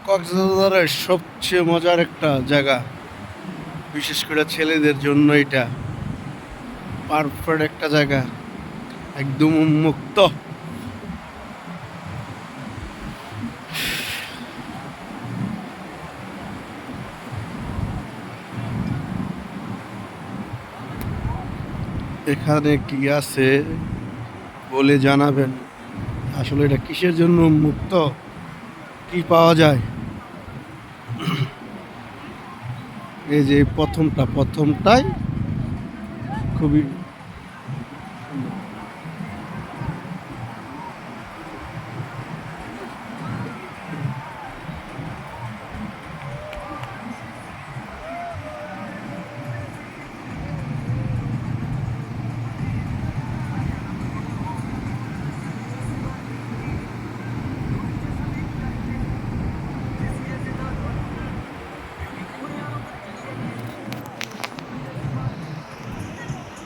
কক্সবাজারের সবচেয়ে মজার একটা জায়গা, বিশেষ করে ছেলেদের জন্য এটা পারফেক্ট একটা জায়গা, একদম উন্মুক্ত। এখানে কি আছে বলে জানাবেন? আসলে এটা কিসের জন্য উন্মুক্ত, কি পাওয়া যায়? এই যে প্রথমটাই খুবই